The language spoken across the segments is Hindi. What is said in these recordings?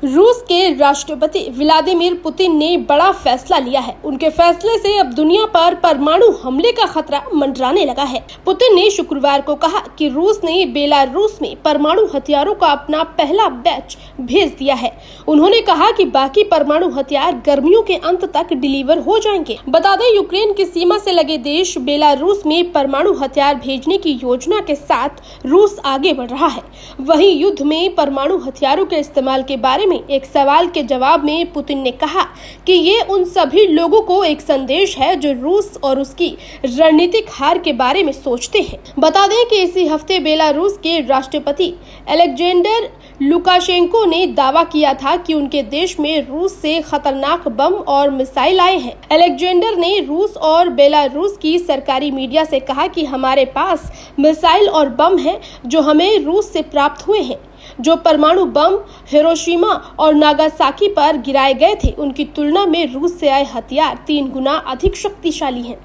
रूस के राष्ट्रपति व्लादिमीर पुतिन ने बड़ा फैसला लिया है। उनके फैसले से अब दुनिया पर परमाणु हमले का खतरा मंडराने लगा है। पुतिन ने शुक्रवार को कहा कि रूस ने बेलारूस में परमाणु हथियारों का अपना पहला बैच भेज दिया है। उन्होंने कहा कि बाकी परमाणु हथियार गर्मियों के अंत तक डिलीवर हो जाएंगे। बता दें, यूक्रेन की सीमा से लगे देश बेलारूस में परमाणु हथियार भेजने की योजना के साथ रूस आगे बढ़ रहा है। वहीं युद्ध में परमाणु हथियारों के इस्तेमाल के बारे में एक सवाल के जवाब में पुतिन ने कहा कि ये उन सभी लोगों को एक संदेश है जो रूस और उसकी रणनीतिक हार के बारे में सोचते हैं। बता दें कि इसी हफ्ते बेलारूस के राष्ट्रपति अलेक्जेंडर लुकाशेंको ने दावा किया था कि उनके देश में रूस से खतरनाक बम और मिसाइल आए हैं। अलेक्जेंडर ने रूस और बेलारूस की सरकारी मीडिया से कहा कि हमारे पास मिसाइल और बम हैं जो हमें रूस से प्राप्त हुए हैं। जो परमाणु बम हिरोशिमा और नागासाकी पर गिराए गए थे, उनकी तुलना में रूस से आए हथियार 3 गुना अधिक शक्तिशाली हैं।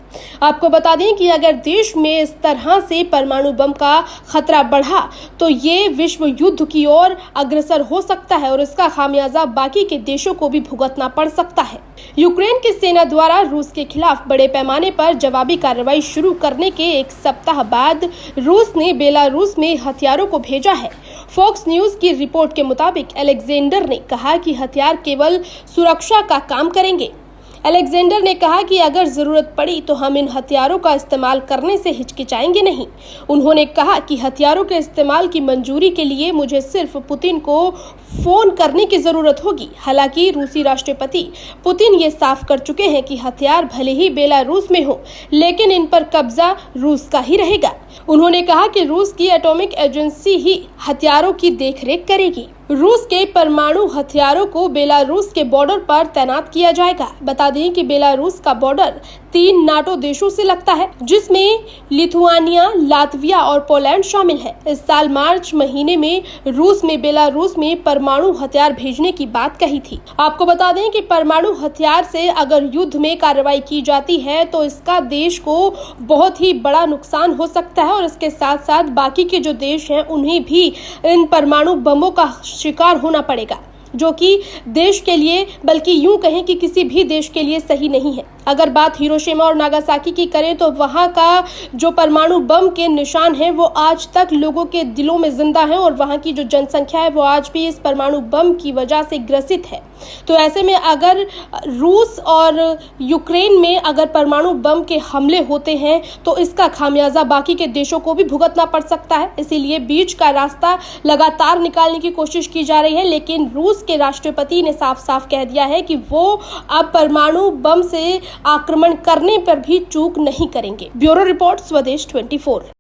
आपको बता दें कि अगर देश में इस तरह से परमाणु बम का खतरा बढ़ा तो ये विश्व युद्ध की ओर अग्रसर हो सकता है और इसका खामियाजा बाकी के देशों को भी भुगतना पड़ सकता है। यूक्रेन की सेना द्वारा रूस के खिलाफ बड़े पैमाने पर जवाबी कार्रवाई शुरू करने के एक सप्ताह बाद रूस ने बेलारूस में हथियारों को भेजा है। फॉक्स न्यूज की रिपोर्ट के मुताबिक अलेक्जेंडर ने कहा कि हथियार केवल सुरक्षा का काम करेंगे। अलेक्जेंडर ने कहा कि अगर जरूरत पड़ी तो हम इन हथियारों का इस्तेमाल करने से हिचकिचाएंगे नहीं। उन्होंने कहा कि हथियारों के इस्तेमाल की मंजूरी के लिए मुझे सिर्फ पुतिन को फोन करने की जरूरत होगी। हालांकि रूसी राष्ट्रपति पुतिन ये साफ कर चुके हैं कि हथियार भले ही बेलारूस में हो, लेकिन इन पर कब्जा रूस का ही रहेगा। उन्होंने कहा कि रूस की एटॉमिक एजेंसी ही हथियारों की देखरेख करेगी। रूस के परमाणु हथियारों को बेलारूस के बॉर्डर पर तैनात किया जाएगा। बता दें कि बेलारूस का बॉर्डर 3 नाटो देशों से लगता है, जिसमें लिथुआनिया, लातविया और पोलैंड शामिल है। इस साल मार्च महीने में रूस में बेलारूस में परमाणु हथियार भेजने की बात कही थी। आपको बता दें कि परमाणु हथियार से अगर युद्ध में कार्रवाई की जाती है तो इसका देश को बहुत ही बड़ा नुकसान हो सकता है और इसके साथ साथ बाकी के जो देश हैं उन्हें भी इन परमाणु बमों का शिकार होना पड़ेगा, जो कि देश के लिए, बल्कि यूं कहें कि किसी भी देश के लिए सही नहीं है। अगर बात हिरोशिमा और नागासाकी की करें तो वहां का जो परमाणु बम के निशान हैं वो आज तक लोगों के दिलों में जिंदा हैं और वहां की जो जनसंख्या है वो आज भी इस परमाणु बम की वजह से ग्रसित है। तो ऐसे में अगर रूस और यूक्रेन में अगर परमाणु बम के हमले होते हैं तो इसका खामियाजा बाकी के देशों को भी भुगतना पड़ सकता है। इसीलिए बीच का रास्ता लगातार निकालने की कोशिश की जा रही है, लेकिन रूस के राष्ट्रपति ने साफ साफ कह दिया है कि वो अब परमाणु बम से आक्रमण करने पर भी चूक नहीं करेंगे। ब्यूरो रिपोर्ट, स्वदेश 24।